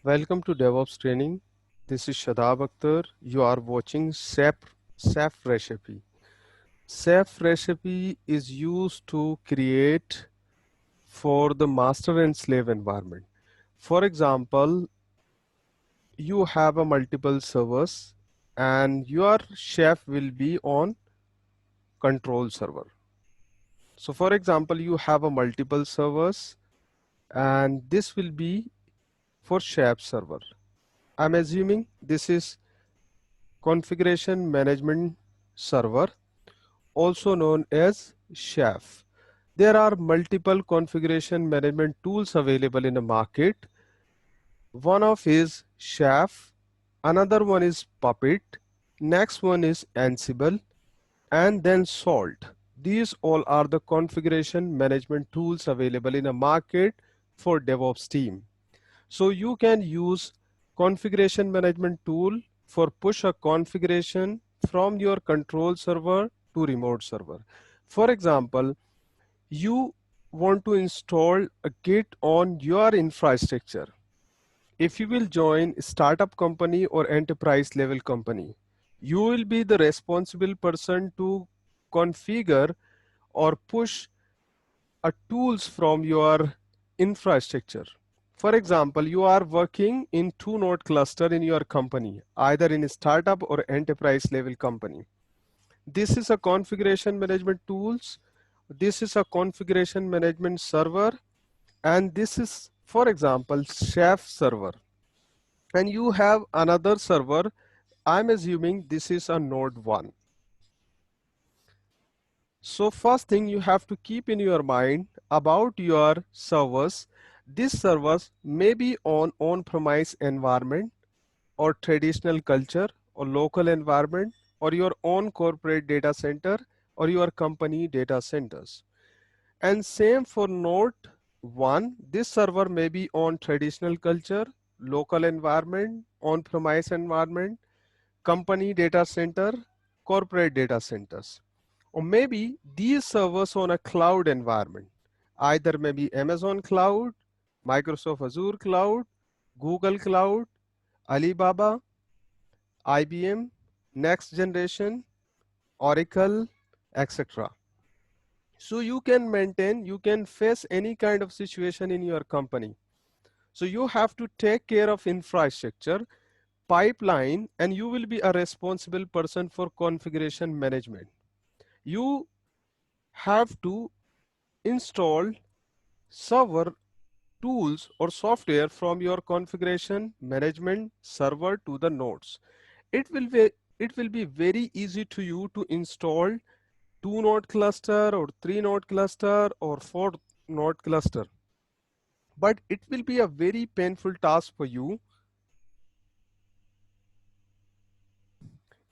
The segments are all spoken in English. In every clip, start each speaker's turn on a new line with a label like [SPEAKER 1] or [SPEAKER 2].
[SPEAKER 1] Welcome to DevOps training. This is Shadab Akhtar. You are watching SAP recipe. SAP recipe is used to create for the master and slave environment. For example, you have a multiple servers and your chef will be on control server. So for example, you have a multiple servers and this will be for chef server. I'm assuming this is configuration management server, also known as chef. There are multiple configuration management tools available in the market. One of is chef, another one is Puppet, next one is Ansible, and then Salt. These all are the configuration management tools available in the market for DevOps team. So you can use configuration management tool for push a configuration from your control server to remote server. For example, you want to install a Git on your infrastructure. If you will join startup company or enterprise level company, you will be the responsible person to configure or push tools from your infrastructure. For example, you are working in two node cluster in your company, either in a startup or enterprise level company. This is a configuration management tools. This is a configuration management server. And this is, for example, Chef server. And you have another server. I'm assuming this is a node 1. So first thing you have to keep in your mind about your servers. These servers may be on-premise environment or traditional culture or local environment or your own corporate data center or your company data centers. And same for node 1, this server may be on traditional culture, local environment, on-premise environment, company data center, corporate data centers. Or maybe these servers on a cloud environment, either maybe Amazon Cloud, Microsoft Azure Cloud, Google Cloud, Alibaba, IBM, Next Generation, Oracle, etc. So you can face any kind of situation in your company. So you have to take care of infrastructure, pipeline, and you will be a responsible person for configuration management. You have to install server tools or software from your configuration management server to the nodes. It will be very easy to you to install 2 node cluster or 3 node cluster or 4 node cluster. But it will be a very painful task for you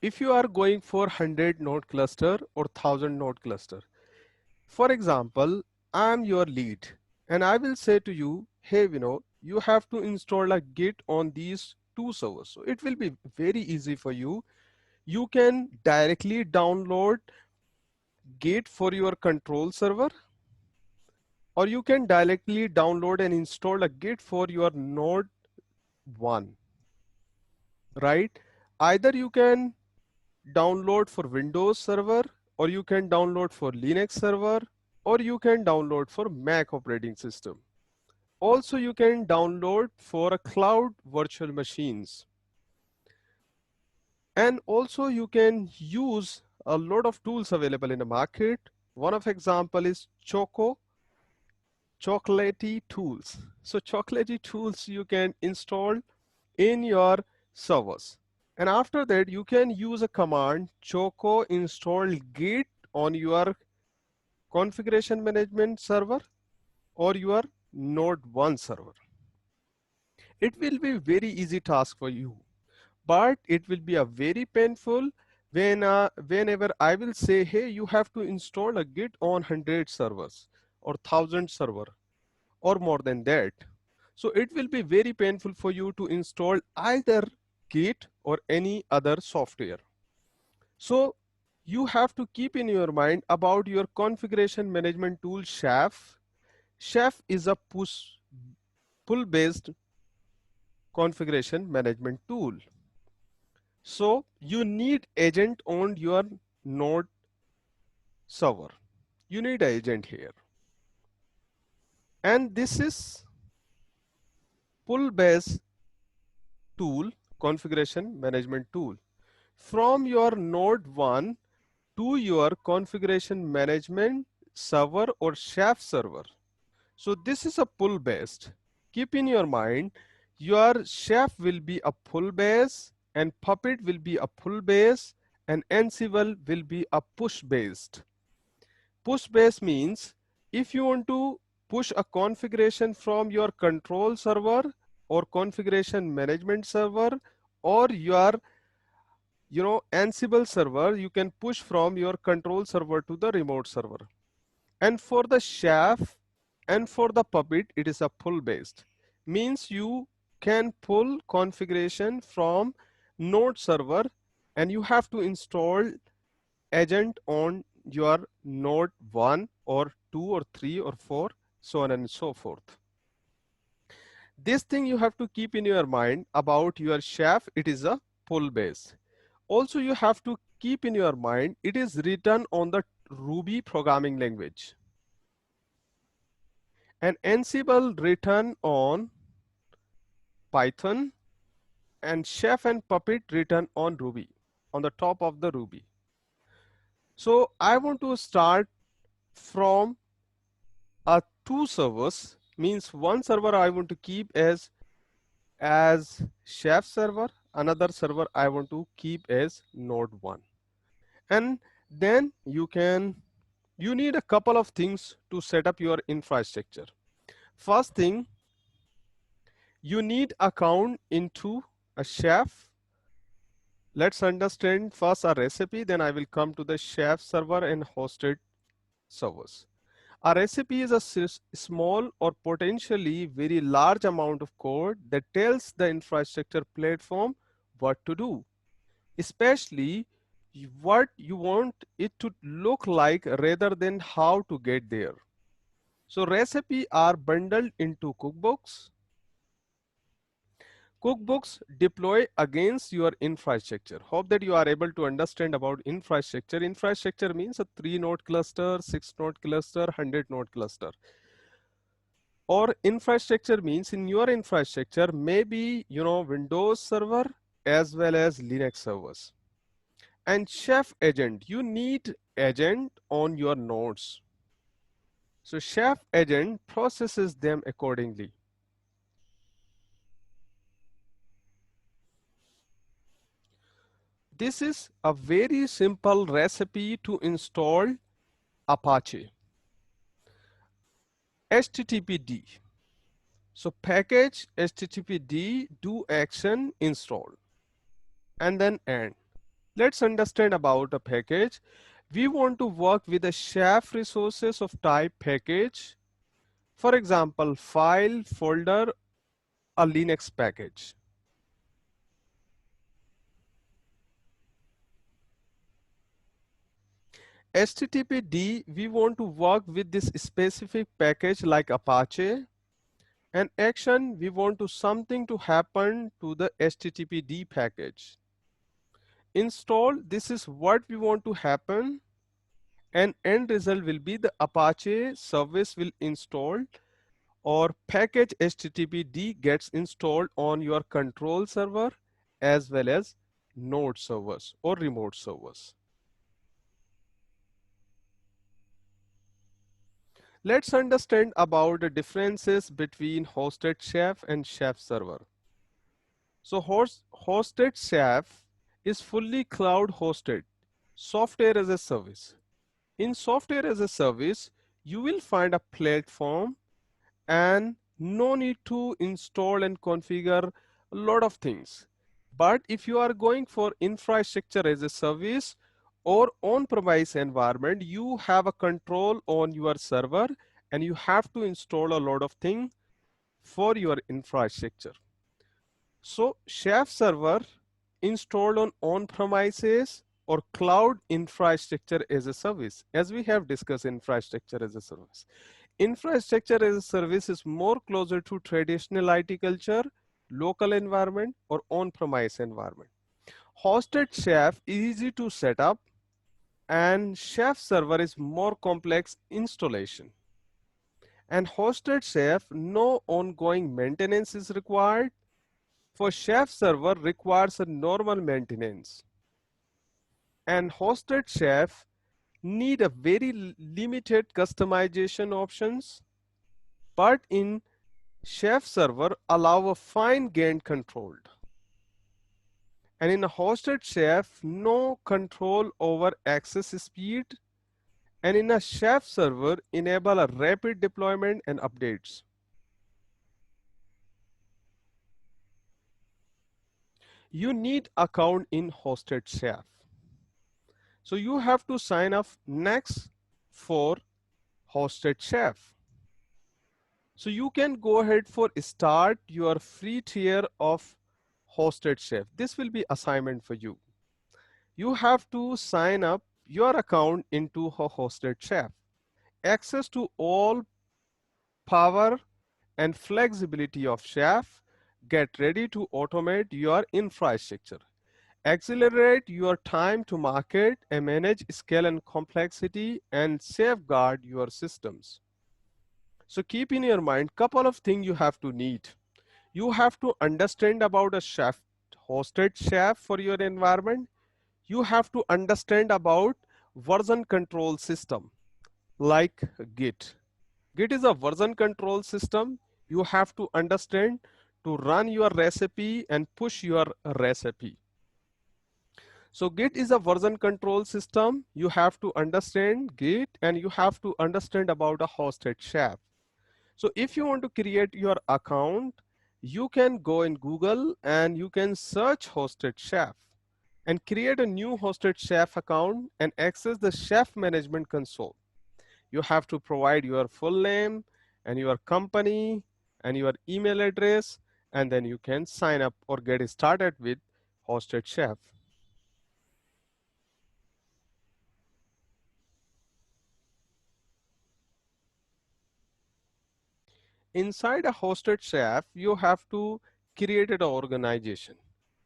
[SPEAKER 1] if you are going for 100 node cluster or 1000 node cluster. For example, I'm your lead and I will say to you, hey Vinod, you have to install a Git on these two servers. So it will be very easy for you. You can directly download Git for your control server, or you can directly download and install a Git for your node 1, right? Either you can download for Windows server, or you can download for Linux server, or you can download for Mac operating system. Also, you can download for a cloud virtual machines. And also you can use a lot of tools available in the market. One of example is Chocolatey tools. So Chocolatey tools you can install in your servers. And after that, you can use a command choco install git on your configuration management server or your node 1 server. It will be very easy task for you, but it will be a very painful whenever I will say, hey, you have to install a git on 100 servers or 1000 server or more than that. So it will be very painful for you to install either Git or any other software. So you have to keep in your mind about your configuration management tool Chef. Chef is a pull based configuration management tool. So you need agent on your node server. You need agent here. And this is pull based tool, configuration management tool. From your node 1 to your configuration management server or chef server. So this is a pull based. Keep in your mind, your chef will be a pull base and Puppet will be a pull base and Ansible will be a push based. Push base means if you want to push a configuration from your control server or configuration management server or your Ansible server, you can push from your control server to the remote server. And for the chef and for the Puppet, it is a pull based. Means you can pull configuration from node server and you have to install agent on your node 1 or 2 or 3 or 4, so on and so forth. This thing you have to keep in your mind about your chef, it is a pull base. Also, you have to keep in your mind, it is written on the Ruby programming language. And Ansible written on Python and Chef and Puppet written on Ruby, on the top of the Ruby. So I want to start from two servers, means one server I want to keep as chef server, another server I want to keep as node 1. And then you need a couple of things to set up your infrastructure. First thing, you need account into a chef. Let's understand first a recipe, then I will come to the chef server and hosted servers. A recipe is a small or potentially very large amount of code that tells the infrastructure platform what to do, especially what you want it to look like rather than how to get there. So recipes are bundled into cookbooks. Cookbooks deploy against your infrastructure. Hope that you are able to understand about infrastructure. Infrastructure means a 3-node cluster, 6-node cluster, 100-node cluster. Or infrastructure means in your infrastructure, maybe, Windows server as well as Linux servers. And chef agent, you need agent on your nodes. So chef agent processes them accordingly. This is a very simple recipe to install Apache. HTTPD. So package HTTPD do action install and then end. Let's understand about a package. We want to work with the chef resources of type package. For example, file, folder, a Linux package. HTTPD, we want to work with this specific package like Apache. And action, we want to something to happen to the HTTPD package. Install, this is what we want to happen. And end result will be the Apache service will install or package HTTPD gets installed on your control server as well as node servers or remote servers. Let's understand about the differences between hosted chef and chef server. So hosted chef is fully cloud hosted, software as a service. In software as a service, you will find a platform and no need to install and configure a lot of things. But if you are going for infrastructure as a service or on-premise environment, you have a control on your server and you have to install a lot of things for your infrastructure. So Chef server installed on on-premises or cloud infrastructure as a service, as we have discussed infrastructure as a service. Infrastructure as a service is more closer to traditional IT culture local environment, or on-premise environment. Hosted Chef is easy to set up, and Chef Server is more complex installation. And Hosted Chef, no ongoing maintenance is required. For Chef Server requires a normal maintenance. And Hosted Chef need a very limited customization options, but in Chef Server allow a fine-grained control. And in a hosted Chef, no control over access speed. And in a Chef Server, enable a rapid deployment and updates. You need account in hosted Chef. So you have to sign up next for hosted Chef. So you can go ahead for start your free tier of hosted Chef. This will be assignment for you. You have to sign up your account into a hosted Chef. Access to all power and flexibility of Chef. Get ready to automate your infrastructure. Accelerate your time to market and manage scale and complexity and safeguard your systems. So keep in your mind couple of things you have to need. You have to understand about a chef, hosted Chef for your environment. You have to understand about version control system like Git. Git is a version control system. You have to understand to run your recipe and push your recipe. So Git is a version control system. You have to understand Git and you have to understand about a hosted Chef. So if you want to create your account, you can go in Google and you can search hosted Chef and create a new hosted Chef account and access the Chef Management Console. You have to provide your full name and your company and your email address, and then you can sign up or get started with hosted Chef. Inside a hosted Chef, you have to create an organization.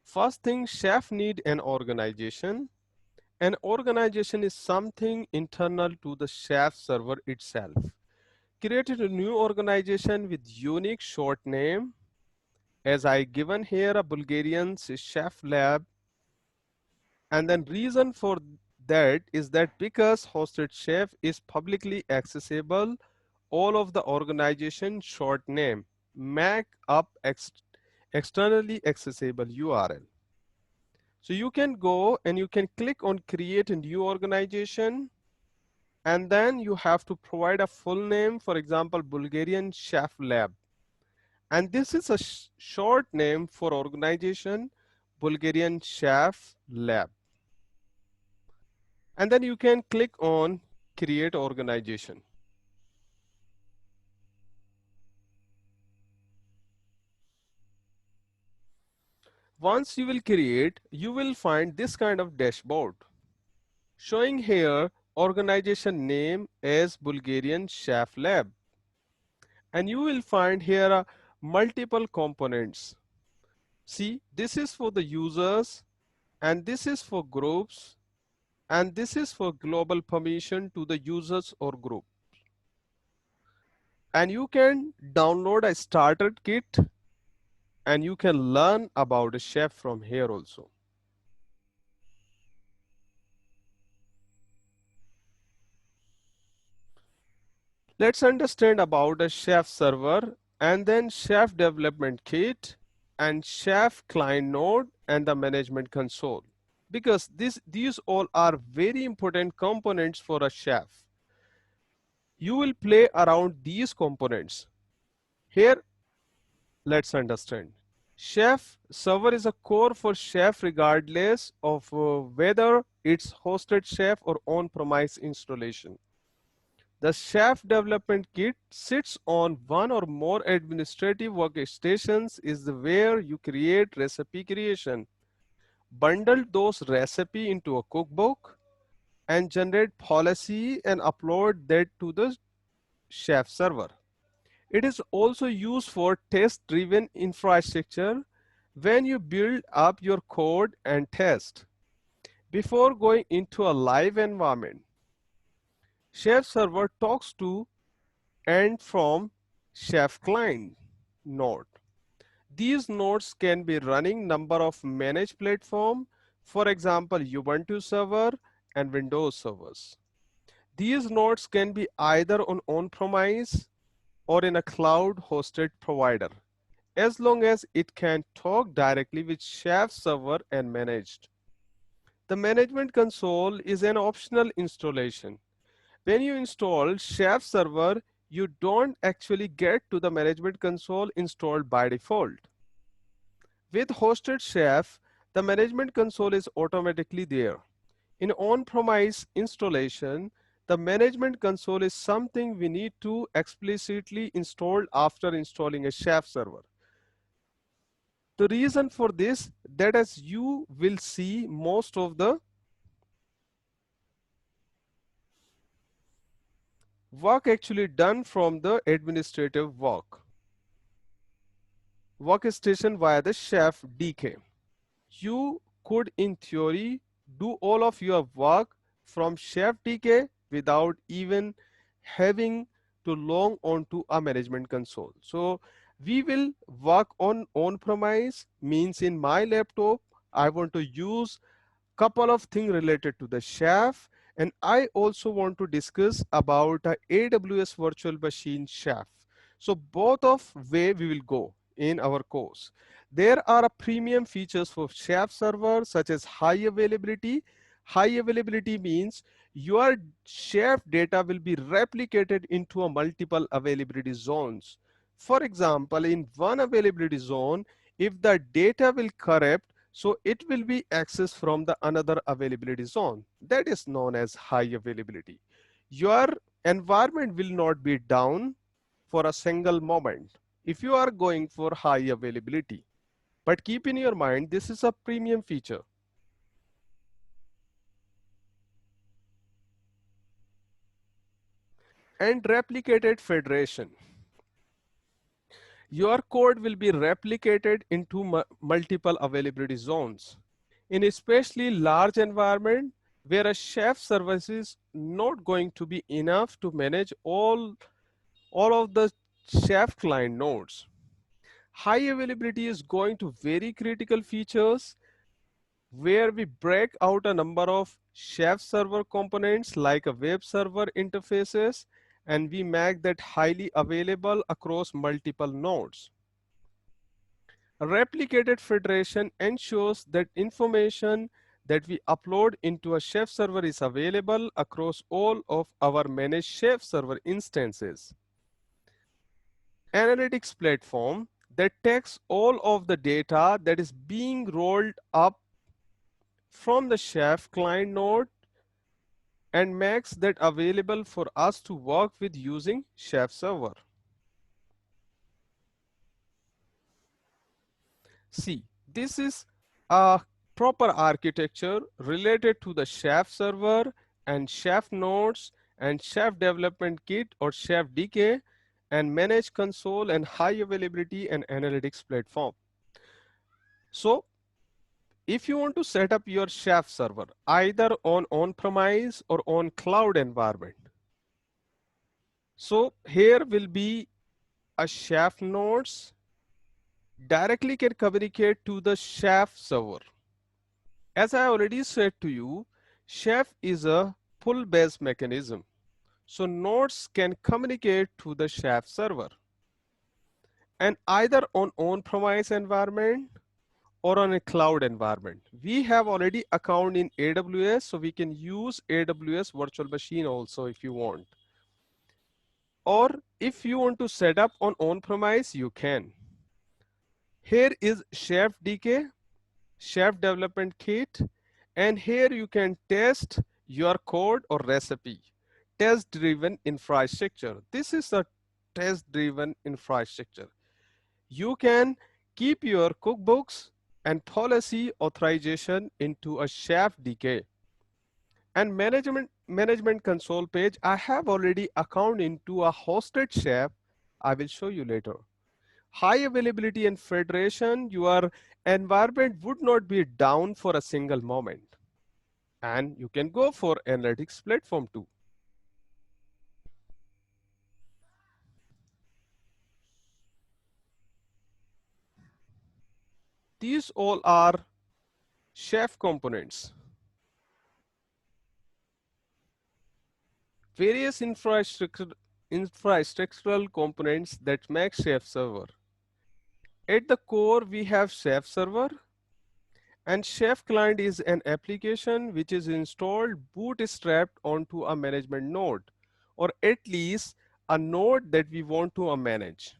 [SPEAKER 1] First thing, Chef need an organization. An organization is something internal to the Chef server itself. Created a new organization with unique short name, as I given here a Bulgarian Chef Lab. And then reason for that is that because hosted Chef is publicly accessible, all of the organization short name make up externally accessible URL. So you can go and you can click on create a new organization, and then you have to provide a full name, for example, Bulgarian Chef Lab. And this is a short name for organization, Bulgarian Chef Lab. And then you can click on create organization. Once you will create, you will find this kind of dashboard showing here organization name as Bulgarian Chef Lab. And you will find here multiple components. See, this is for the users, and this is for groups, and this is for global permission to the users or group. And you can download a starter kit and you can learn about a chef from here also. Let's understand about a chef server and then chef development kit and chef client node and the management console, because these all are very important components for a chef. You will play around these components. Here, let's understand. Chef server is a core for chef regardless of whether it's hosted chef or on-premise installation. The Chef Development Kit sits on one or more administrative workstations is where you create recipe creation, bundle those recipe into a cookbook, and generate policy and upload that to the Chef server. It is also used for test-driven infrastructure when you build up your code and test. Before going into a live environment, Chef server talks to and from Chef client node. These nodes can be running number of managed platform, for example, Ubuntu server and Windows servers. These nodes can be either on-premise or in a cloud-hosted provider, as long as it can talk directly with Chef server and managed. The management console is an optional installation. When you install Chef server, you don't actually get to the management console installed by default. With hosted Chef, the management console is automatically there. In on-premise installation, the management console is something we need to explicitly install after installing a Chef server. The reason for this, that as you will see most of the work actually done from the administrative workstation via the Chef DK. You could in theory do all of your work from Chef DK without even having to log on to a management console. So we will work on premise, means in my laptop I want to use couple of things related to the Chef, and I also want to discuss about AWS virtual machine Chef. So both of way we will go in our course. There are premium features for Chef server such as high availability. High availability means your Chef data will be replicated into a multiple availability zones. For example, in one availability zone, if the data will corrupt, so it will be accessed from the another availability zone. That is known as high availability. Your environment will not be down for a single moment if you are going for high availability. But keep in your mind, this is a premium feature. And replicated federation. Your code will be replicated into multiple availability zones. In especially large environment where a Chef service is not going to be enough to manage all of the Chef client nodes. High availability is going to very critical features where we break out a number of Chef server components like a web server interfaces, and we make that highly available across multiple nodes. A replicated federation ensures that information that we upload into a Chef server is available across all of our managed Chef server instances. Analytics platform that takes all of the data that is being rolled up from the Chef client node and makes that available for us to work with using Chef server. See, this is a proper architecture related to the Chef server and Chef nodes and Chef development kit or Chef DK and manage console and high availability and analytics platform. So if you want to set up your Chef server either on-premise or on cloud environment, so here will be a Chef nodes directly can communicate to the Chef server. As I already said to you, Chef is a pull-based mechanism. So nodes can communicate to the Chef server. And either on-premise environment or on a cloud environment. We have already account in AWS, so we can use AWS virtual machine also if you want. Or if you want to set up on-premise, you can. Here is Chef DK, Chef Development Kit, and here you can test your code or recipe. Test-driven infrastructure. This is a test-driven infrastructure. You can keep your cookbooks and policy authorization into a Chef DK. And management console page, I have already account into a hosted Chef. I will show you later. High availability and federation, your environment would not be down for a single moment. And you can go for analytics platform too. These all are Chef components. Various infrastructural components that make Chef server. At the core, we have Chef server, and Chef client is an application which is installed bootstrapped onto a management node, or at least a node that we want to manage.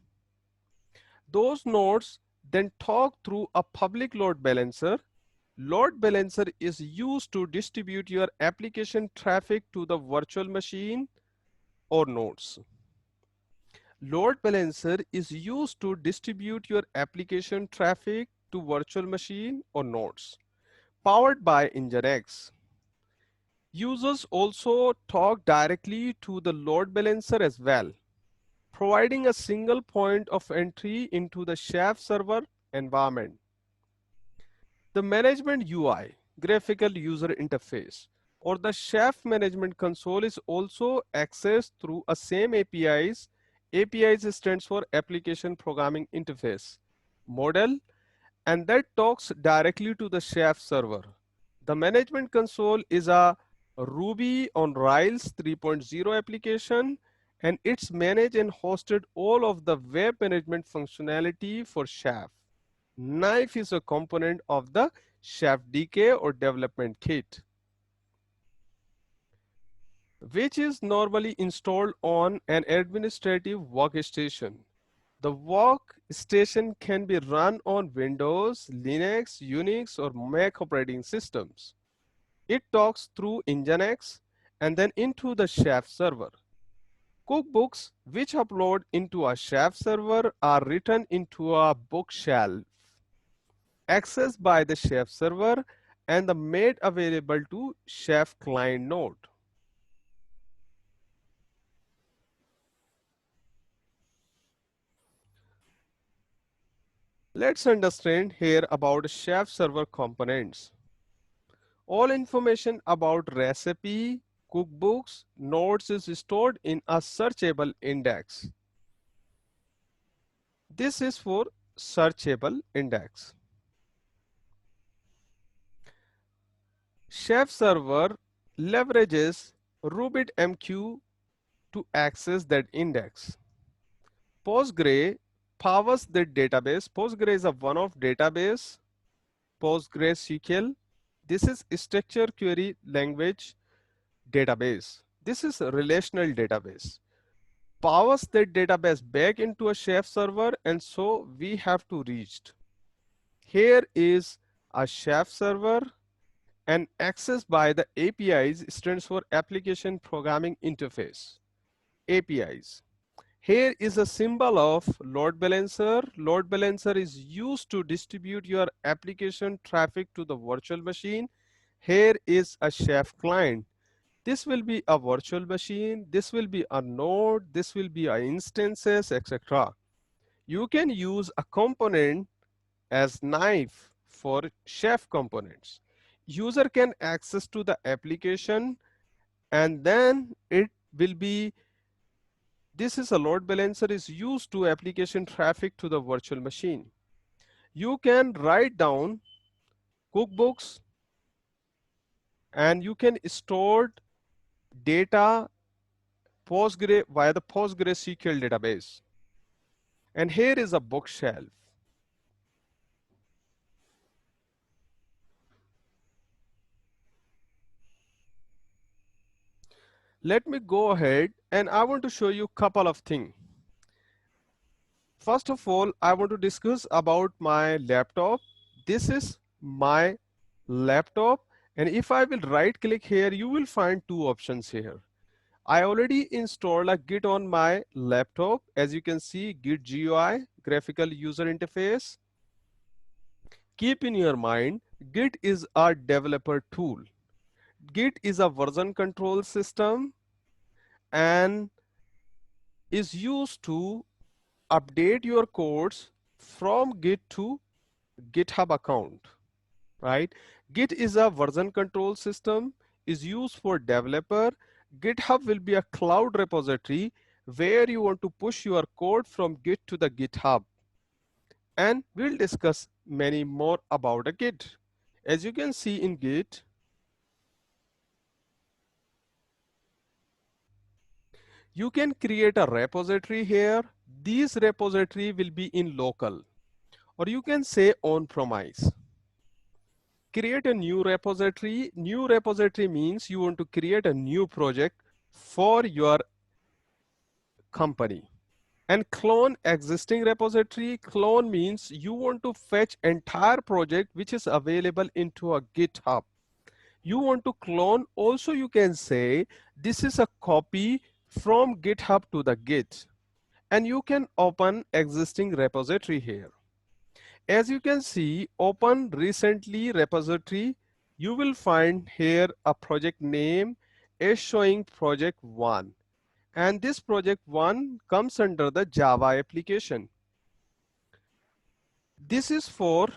[SPEAKER 1] Those nodes then talk through a public load balancer. Load balancer is used to distribute your application traffic to the virtual machine or nodes. Load balancer is used to distribute your application traffic to virtual machine or nodes. Powered by Nginx. Users also talk directly to the load balancer as well, providing a single point of entry into the Chef server environment. The management UI, graphical user interface, or the Chef management console is also accessed through a same APIs. APIs stands for application programming interface model, and that talks directly to the Chef server. The management console is a Ruby on Rails 3.0 application, and it's managed and hosted all of the web management functionality for Chef. Knife is a component of the Chef DK or development kit, which is normally installed on an administrative workstation. The workstation can be run on Windows, Linux, Unix, or Mac operating systems. It talks through Nginx and then into the Chef server. Cookbooks, which upload into a Chef server, are written into a bookshelf, accessed by the Chef server and made available to Chef client node. Let's understand here about Chef server components. All information about recipe, cookbooks, notes is stored in a searchable index. This is for searchable index. Chef server leverages RubyMQ to access that index. Postgre powers the database. Postgre is a one-off database. PostgreSQL. This is structure query language database. This is a relational database. Powers that database back into a Chef server, and so we have to reach. Here is a Chef server, and access by the APIs stands for Application Programming Interface. APIs. Here is a symbol of load balancer. Load balancer is used to distribute your application traffic to the virtual machine. Here is a Chef client. This will be a virtual machine. This will be a node. This will be a instances, etc. You can use a component as knife for Chef components. User can access to the application, and then it will be, this is a load balancer is used to application traffic to the virtual machine. You can write down cookbooks, and you can store data via the PostgreSQL database. And here is a bookshelf. Let me go ahead, and I want to show you a couple of things. First of all, I want to discuss about my laptop. This is my laptop, and if I will right click here, you will find two options here. I already installed a Git on my laptop. As you can see, Git GUI, graphical user interface. Keep in your mind, Git is a developer tool. Git is a version control system and is used to update your codes from Git to GitHub account, right? Git is a version control system, is used for developer. GitHub will be a cloud repository where you want to push your code from Git to the GitHub. And we'll discuss many more about a Git. As you can see in Git, you can create a repository here. These repository will be in local, or you can say on-premise. Create a new repository. New repository means you want to create a new project for your company. And clone existing repository. Clone means you want to fetch entire project which is available into a GitHub. You want to clone, also you can say this is a copy from GitHub to the Git. And you can open existing repository here. As you can see, open recently repository, you will find here a project name is showing project 1. And this project 1 comes under the Java application. This is for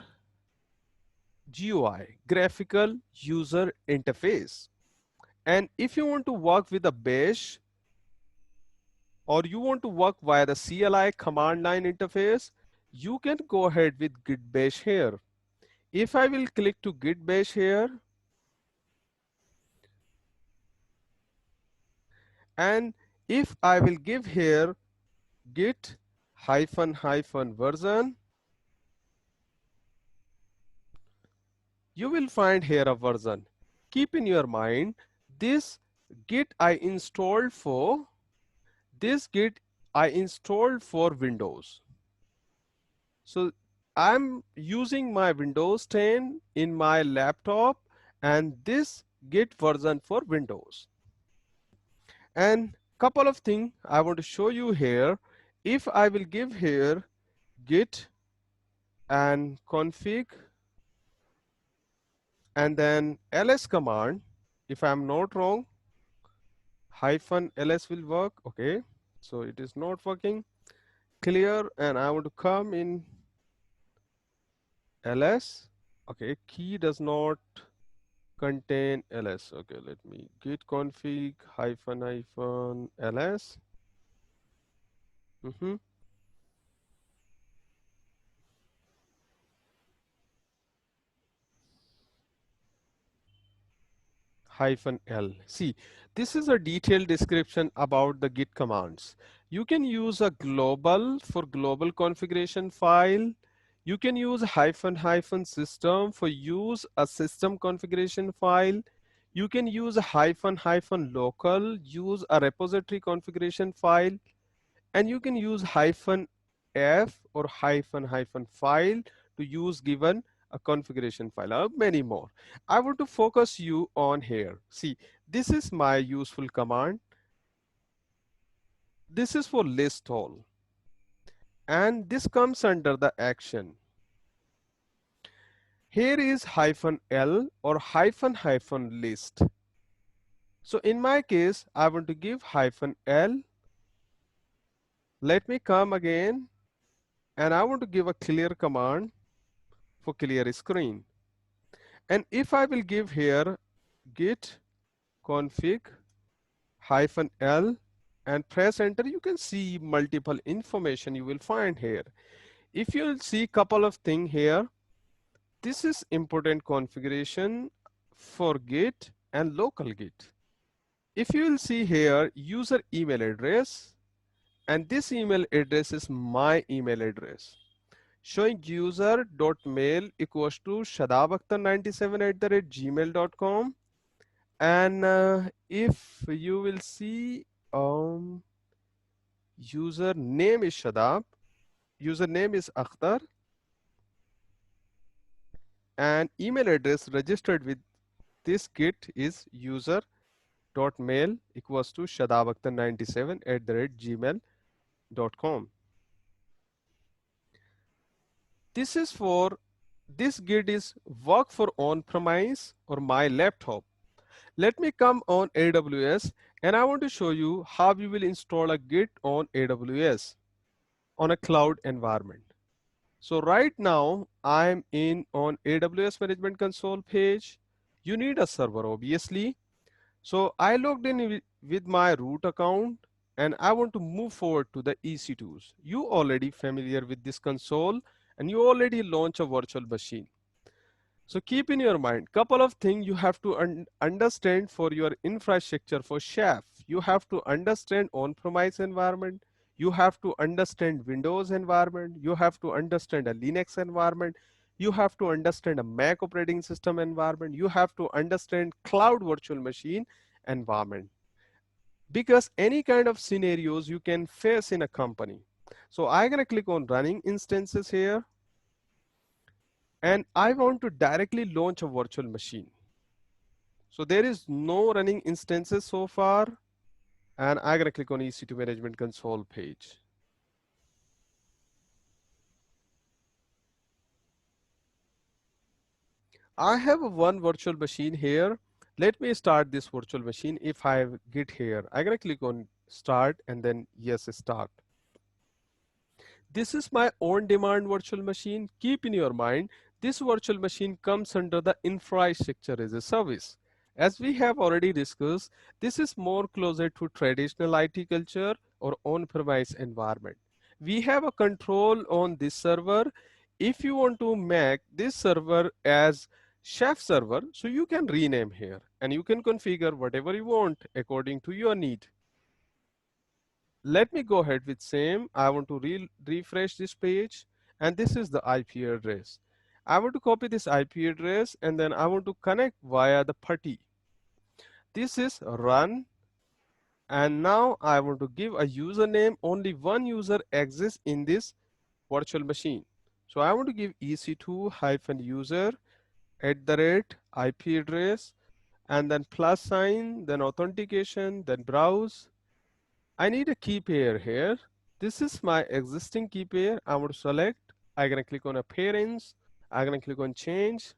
[SPEAKER 1] GUI, graphical user interface. And if you want to work with a bash, or you want to work via the CLI command line interface, you can go ahead with git bash here. If I will click to git bash here, and if I will give here git hyphen version, you will find here a version. Keep in your mind, this git I installed for Windows. So I'm using my Windows 10 in my laptop, and this git version for Windows. And couple of things I want to show you here. If I will give here git and config and then ls command, if I'm not wrong, hyphen ls will work. Okay, so it is not working. Clear, and I want to come in ls. Okay, key does not contain ls. Okay, let me git config hyphen ls. Hyphen L. See, this is a detailed description about the Git commands. You can use a global for global configuration file. You can use hyphen system for use a system configuration file. You can use a hyphen local, use a repository configuration file, and you can use hyphen f or hyphen file to use given a configuration file, or many more. I want to focus you on here. See, this is my useful command. This is for list all, and this comes under the action. Here is hyphen L or hyphen list. So in my case, I want to give hyphen L. Let me come again, and I want to give a clear command for clear screen. And if I will give here git config hyphen L and press enter, you can see multiple information you will find here. If you'll see couple of things here, this is important configuration for Git and local Git. If you will see here user email address, and this email address is my email address, showing user.mail equals to shadabakhtar97@gmail.com. And if you will see user name is Shadab, username is Akhtar, and email address registered with this Git is user.mail equals to shadabakhtar97@gmail.com. This is for this Git is work for on-premise or my laptop. Let me come on AWS, and I want to show you how you will install a Git on AWS. on a cloud environment. So right now I'm in on AWS Management Console page. You need a server obviously. So I logged in with my root account and I want to move forward to the EC2s. You already familiar with this console and you already launch a virtual machine. So keep in your mind, couple of things you have to understand for your infrastructure for Chef. You have to understand on-premise environment. You have to understand Windows environment. You have to understand a Linux environment. You have to understand a Mac operating system environment. You have to understand cloud virtual machine environment. Because any kind of scenarios you can face in a company. So I'm gonna click on running instances here and I want to directly launch a virtual machine. So there is no running instances so far, and I'm gonna click on EC2 Management Console page. I have one virtual machine here. Let me start this virtual machine. If I get here, I'm gonna click on start and then yes, start. This is my on-demand virtual machine. Keep in your mind, this virtual machine comes under the infrastructure as a service. As we have already discussed, this is more closer to traditional IT culture or on-premise environment. We have a control on this server. If you want to make this server as Chef server, so you can rename here and you can configure whatever you want according to your need. Let me go ahead with same. I want to refresh this page and this is the IP address. I want to copy this IP address and then I want to connect via the PuTTY. This is run and now I want to give a username. Only one user exists in this virtual machine. So I want to give ec2-user @ IP address and then plus sign, then authentication, then browse. I need a key pair here. This is my existing key pair. I want to select. I'm going to click on appearance. I'm going to click on change.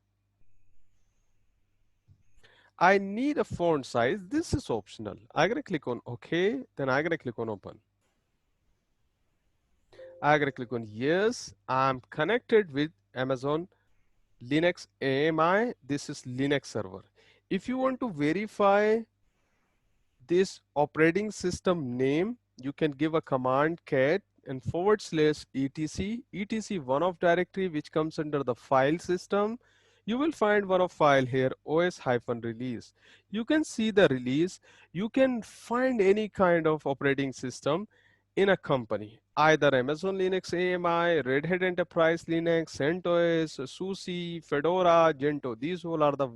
[SPEAKER 1] I need a font size. This is optional. I'm going to click on OK. Then I'm going to click on open. I'm going to click on yes. I'm connected with Amazon Linux AMI. This is Linux server. If you want to verify this operating system name, you can give a command cat and /etc, etc one of directory which comes under the file system. You will find one of file here, os-release. You can see the release. You can find any kind of operating system in a company, either Amazon Linux AMI, Red Hat Enterprise Linux, CentOS, SUSE, Fedora, Gentoo. These all are the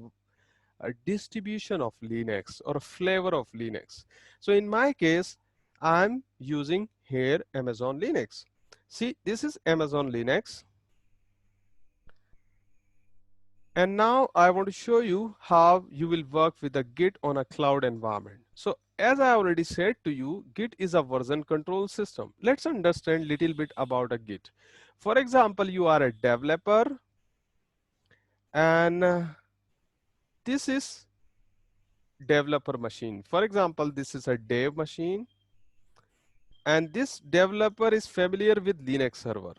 [SPEAKER 1] a distribution of Linux or a flavor of Linux. So in my case, I'm using here Amazon Linux. See, this is Amazon Linux. And now I want to show you how you will work with a Git on a cloud environment. So as I already said to you, Git is a version control system. Let's understand a little bit about a Git. For example, you are a developer and this is developer machine. For example, this is a dev machine and this developer is familiar with Linux server.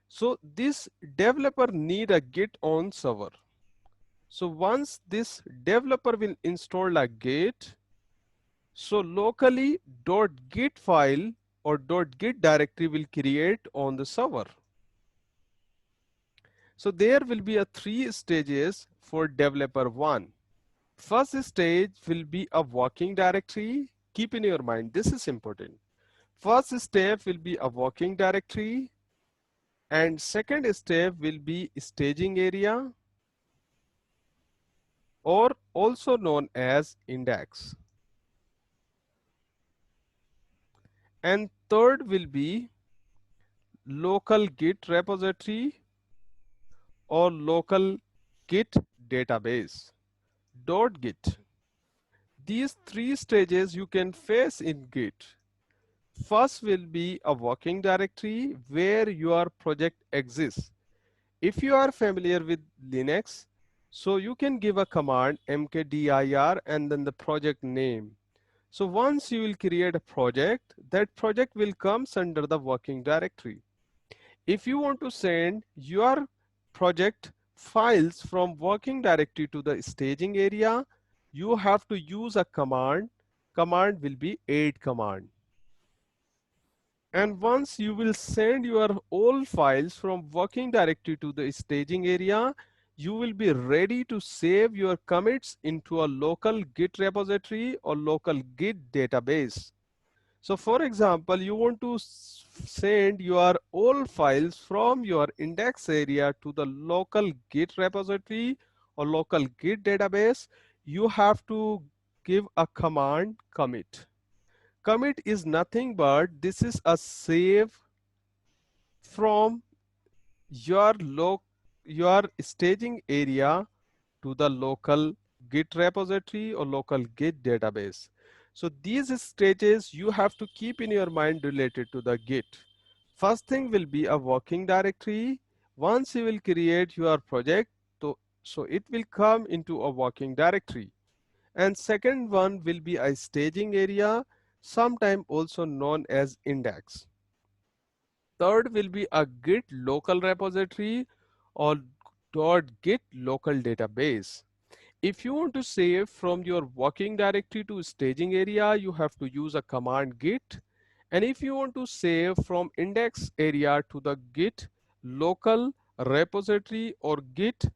[SPEAKER 1] So this developer need a Git on server. So once this developer will install a Git, so locally .git file or .git directory will create on the server. So there will be a 3 stages for developer 1. First stage will be a working directory. Keep in your mind, this is important. First step will be a working directory and second step will be staging area or also known as index. And third will be local Git repository or local Git database .git. These 3 stages you can face in Git. First will be a working directory where your project exists. If you are familiar with Linux, so you can give a command mkdir and then the project name. So once you will create a project, that project will comes under the working directory. If you want to send your project files from working directory to the staging area, you have to use a command. Command will be add command. And once you will send your all files from working directory to the staging area, you will be ready to save your commits into a local Git repository or local Git database. So for example, you want to send your all files from your index area to the local Git repository or local Git database, you have to give a command commit. Commit is nothing but this is a save from your your staging area to the local Git repository or local Git database. So these stages you have to keep in your mind related to the Git. First thing will be a working directory. Once you will create your project, so it will come into a working directory. And second one will be a staging area, sometime also known as index. Third will be a Git local repository or .git local database. If you want to save from your working directory to staging area, you have to use a command git. And if you want to save from index area to the Git local repository or Git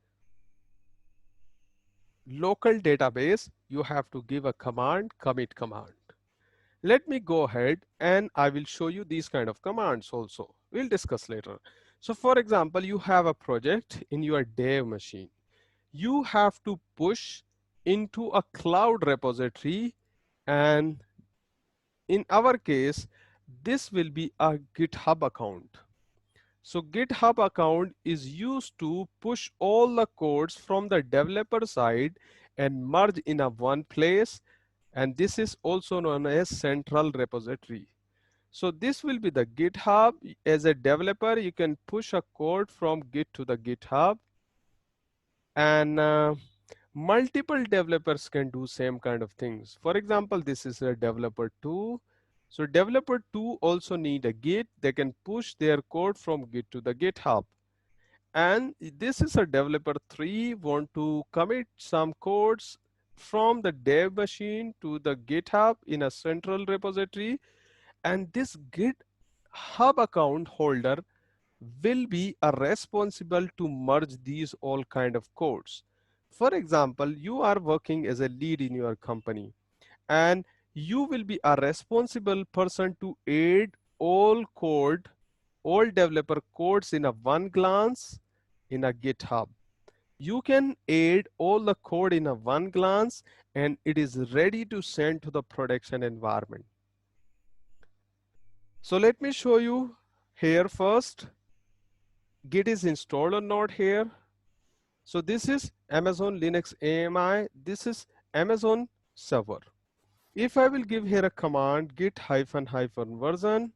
[SPEAKER 1] local database, you have to give a command commit command. Let me go ahead and I will show you these kind of commands also. We'll discuss later. So for example, you have a project in your dev machine. You have to push into a cloud repository, and in our case, this will be a GitHub account. So GitHub account is used to push all the codes from the developer side and merge in a one place, and this is also known as central repository. So this will be the GitHub. As a developer, you can push a code from Git to the GitHub, and multiple developers can do same kind of things. For example, this is a developer 2. So developer 2 also need a Git. They can push their code from Git to the GitHub. And this is a developer 3 want to commit some codes from the dev machine to the GitHub in a central repository. And this GitHub account holder will be responsible to merge these all kind of codes. For example, you are working as a lead in your company, and you will be a responsible person to aid all code, all developer codes in a one glance in a GitHub. You can aid all the code in a one glance, and it is ready to send to the production environment. So let me show you here first. Git is installed or not here. So this is Amazon Linux AMI. This is Amazon server. If I will give here a command git hyphen version,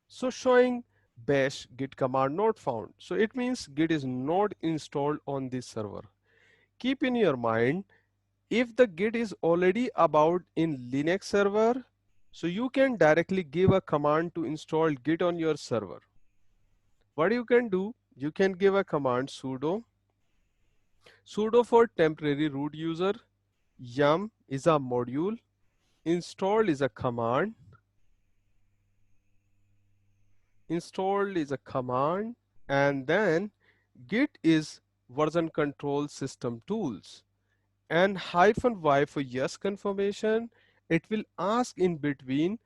[SPEAKER 1] so showing bash git command not found. So it means git is not installed on this server. Keep in your mind, if the git is already about in Linux server, so you can directly give a command to install git on your server. What you can do, you can give a command sudo for temporary root user, yum is a module, install is a command, and then git is version control system tools, and -y for yes confirmation. It will ask in between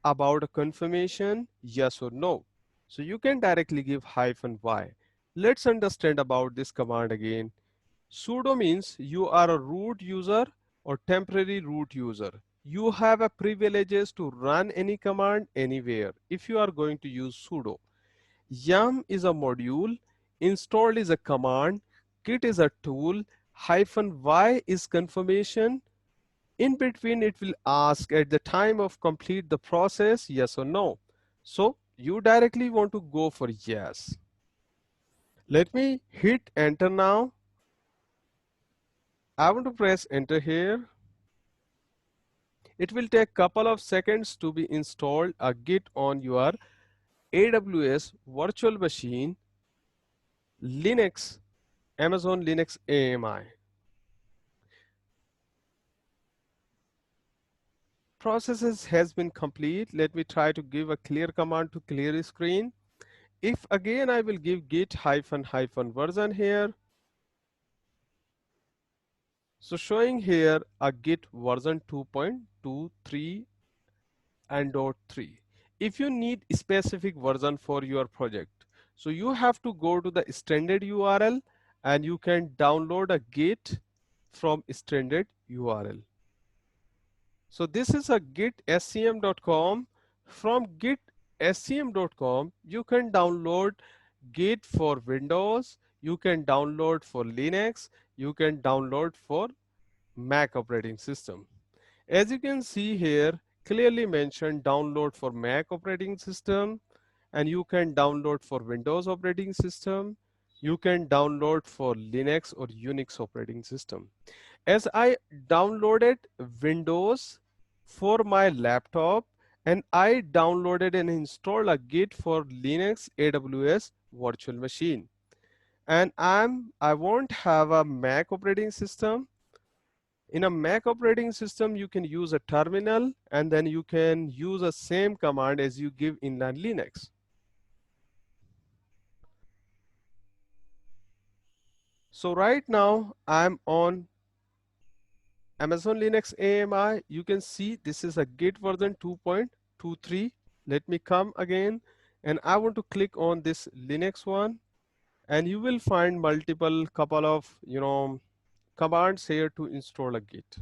[SPEAKER 1] about a confirmation, yes or no. So you can directly give -y. Let's understand about this command again. Sudo means you are a root user or temporary root user. You have a privileges to run any command anywhere if you are going to use sudo. Yum is a module, install is a command, git is a tool, -y is confirmation. In between it will ask at the time of complete the process, yes or no. So you directly want to go for yes. Let me hit enter now. I want to press enter here. It will take couple of seconds to be installed a Git on your AWS virtual machine, Linux, Amazon Linux AMI. Processes has been complete. Let me try to give a clear command to clear the screen. If again I will give git hyphen version here. So showing here a git version 2.23 and .3. If you need a specific version for your project, so you have to go to the standard URL and you can download a git from standard URL. So this is a gitscm.com. From gitscm.com, you can download Git for Windows, you can download for Linux, you can download for Mac operating system. As you can see here, clearly mentioned download for Mac operating system, and you can download for Windows operating system. You can download for Linux or Unix operating system. As I downloaded Windows for my laptop, and I downloaded and installed a Git for Linux AWS virtual machine. And I won't have a Mac operating system. In a Mac operating system, you can use a terminal and then you can use the same command as you give in Linux. So right now I'm on Amazon Linux AMI. You can see this is a Git version 2.23. Let me come again and I want to click on this Linux one, and you will find multiple couple of commands here to install a Git.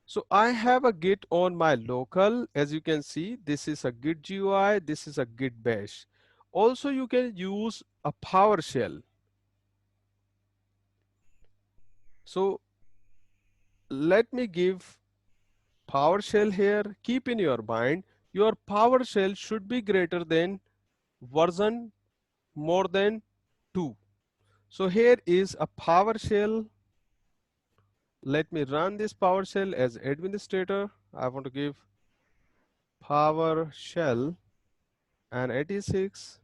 [SPEAKER 1] So I have a Git on my local. As you can see, this is a Git GUI, this is a Git bash. Also you can use a PowerShell. So let me give PowerShell here. Keep in your mind, your PowerShell should be greater than version more than 2. So here is a PowerShell. Let me run this PowerShell as administrator. I want to give PowerShell and 86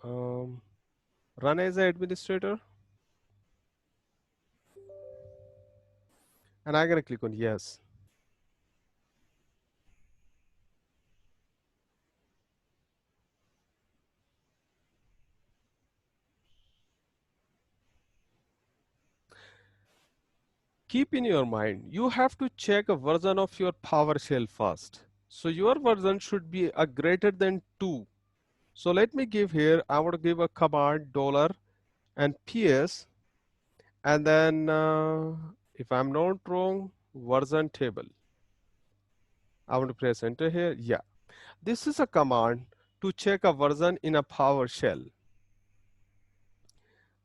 [SPEAKER 1] run as an administrator, and I'm gonna click on yes. Keep in your mind, you have to check a version of your PowerShell first. So your version should be a greater than 2. So let me give here, I want to give a command dollar and PS, and then if I'm not wrong, version table. I want to press enter here. Yeah, this is a command to check a version in a PowerShell.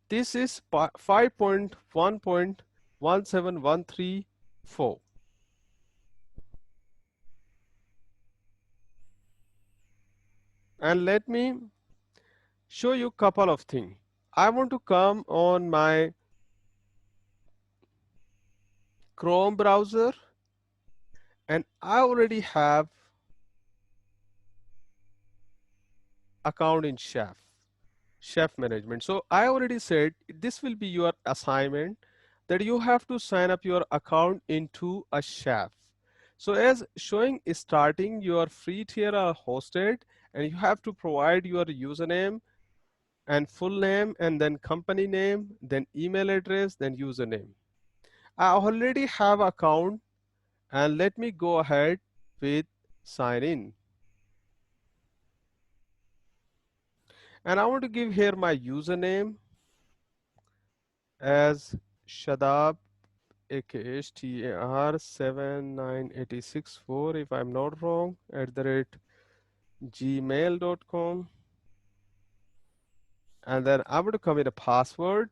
[SPEAKER 1] This is 5.1.17134. And let me show you a couple of things. I want to come on my Chrome browser, and I already have account in Chef management. So I already said this will be your assignment, that you have to sign up your account into a Chef. So as showing starting, your free tier are hosted, and you have to provide your username and full name, and then company name, then email address, then username. I already have account, and let me go ahead with sign in. And I want to give here my username as Shadab AKHTAR 79864, if I'm not wrong, @gmail.com. And then I'm going to come in a password.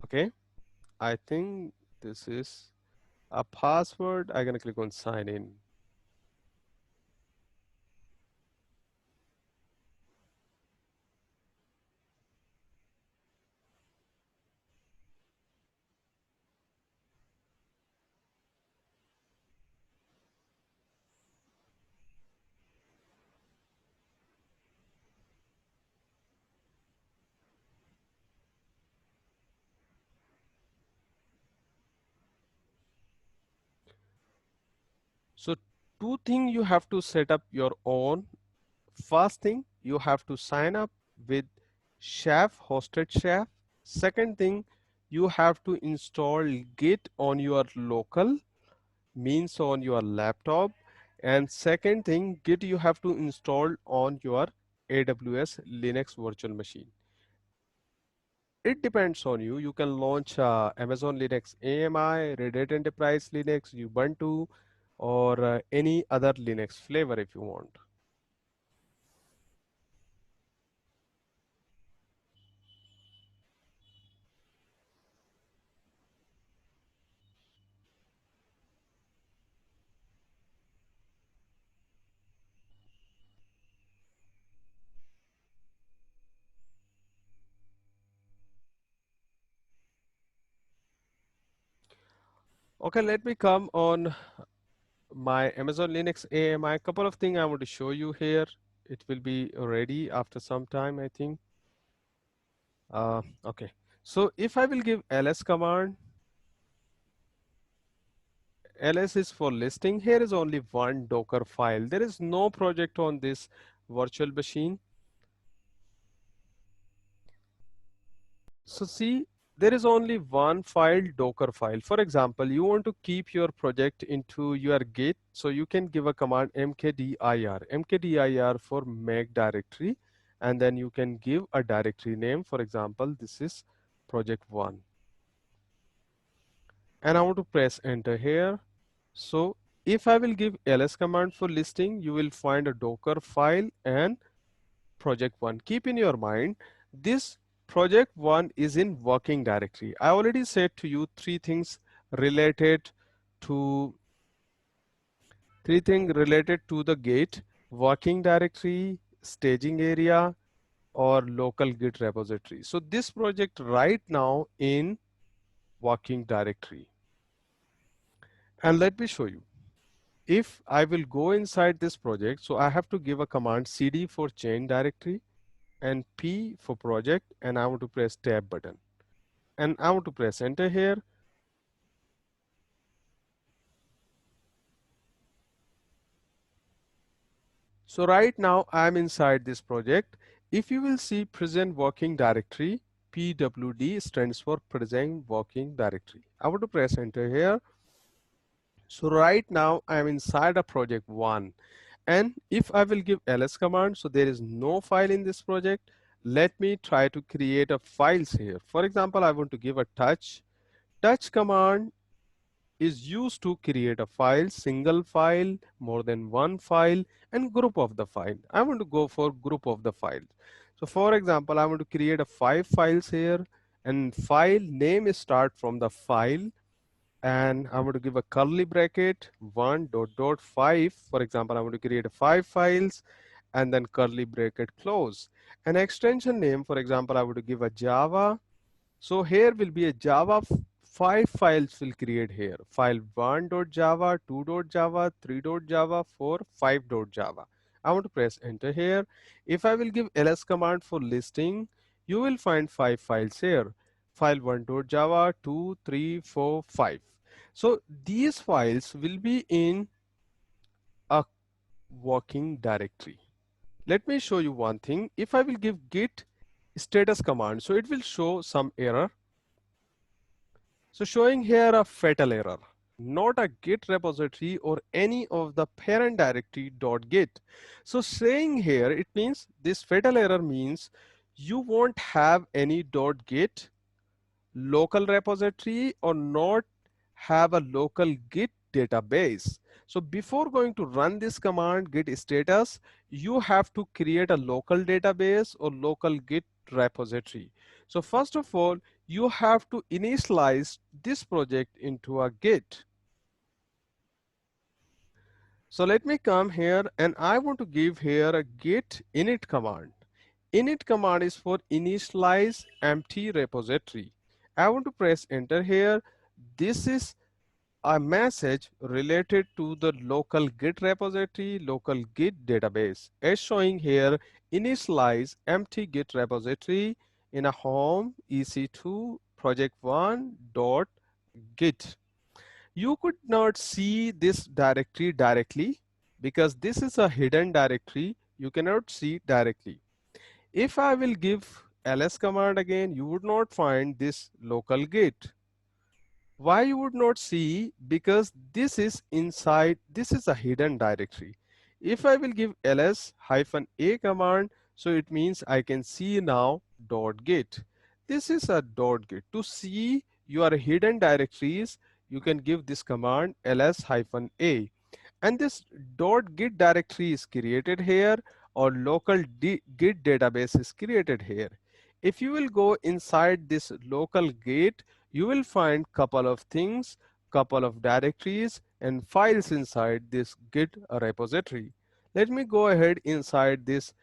[SPEAKER 1] Okay, I think this is a password. I'm going to click on sign in. two things you have to set up your own. First thing, you have to sign up with Chef, hosted Chef. Second thing, you have to install Git on your local, means on your laptop. And second thing, Git you have to install on your AWS Linux virtual machine. It depends on you. You can launch Amazon Linux AMI, Red Hat Enterprise Linux, Ubuntu, or any other Linux flavor if you want. Okay, let me come on my Amazon Linux AMI. Couple of things I want to show you here. It will be ready after some time, I think. Okay, so if I will give ls command, ls is for listing. Here is only one Docker file. There is no project on this virtual machine. So see, there is only one file, Docker file. For example, you want to keep your project into your Git, so you can give a command mkdir for make directory, and then you can give a directory name. For example, this is project 1. And I want to press enter here. So if I will give ls command for listing, you will find a Docker file and project 1. Keep in your mind, this project 1 is in working directory. I already said to you related to three things related to the Git: working directory, staging area, or local Git repository. So this project right now in working directory. And let me show you. If I will go inside this project, so I have to give a command cd for change directory and P for project, and I want to press tab button, and I want to press enter here. So right now I'm inside this project. If you will see present working directory, PWD stands for present working directory. I want to press enter here. So right now I'm inside a project 1, and if I will give ls command, so there is no file in this project. Let me try to create a files here. For example, I want to give a touch command is used to create a file, single file, more than one file, and group of the file. I want to go for group of the file. So for example, I want to create a 5 files here, and file name is start from the file, and I want to give a curly bracket 1 dot dot 5. For example, I want to create a 5 files, and then curly bracket close. An extension name, for example, I want to give a Java. So here will be a Java 5 files will create here. File 1.java, 2.java, 3.java, 4, 5.java. I want to press enter here. If I will give ls command for listing, you will find 5 files here. File 1.java, 2, 3, 4, 5. So these files will be in a working directory. Let me show you one thing. If I will give git status command, so it will show some error. So showing here a fatal error, not a Git repository or any of the parent directory .git. So saying here, it means this fatal error means you won't have any .git local repository or not have a local Git database. So before going to run this command git status, you have to create a local database or local Git repository. So first of all, you have to initialize this project into a Git. So let me come here, and I want to give here a git init command. Init command is for initialize empty repository. I want to press enter here. This is a message related to the local Git repository, local Git database, as showing here initialize empty Git repository in a home EC2 project 1 dot git. You could not see this directory directly. because this is a hidden directory. You cannot see directly. If I will give ls command again, you would not find this local git. Why you would not see? Because this is inside, this is a hidden directory. If I will give ls hyphen a command, so it means I can see now dot git. This is a dot git. To see your hidden directories, you can give this command ls hyphen a, and this .git directory is created here, or local git database is created here. If you will go inside this local git, you will find couple of things, couple of directories and files inside this git repository. Let me go ahead inside this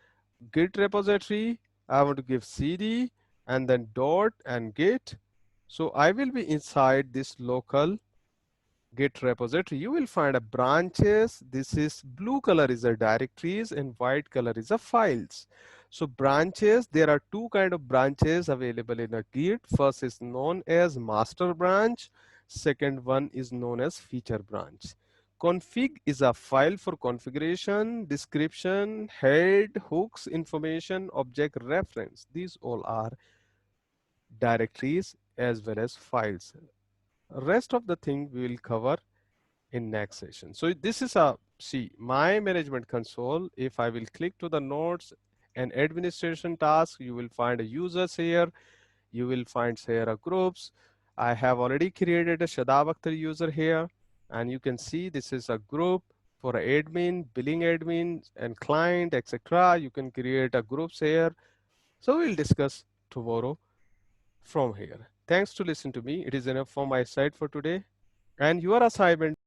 [SPEAKER 1] git repository. I want to give cd and then dot and git. So I will be inside this local git repository. You will find a branches. This is blue color is a directories and white color is a files. So branches, there are two kind of branches available in a git. First is known as master branch, second one is known as feature branch. Config is a file for configuration, description, head, hooks, information, object reference. These all are directories as well as files. Rest of the thing we will cover in next session. So this is a, see, my management console. If I will click to the nodes and administration task, you will find a users here. You will find here a groups. I have already created a Shadab Akhtar user here, and you can see this is a group for admin, billing admin and client, etc. You can create a groups here. So we'll discuss tomorrow from here. Thanks to listen to me. It is enough from my side for today. And your assignment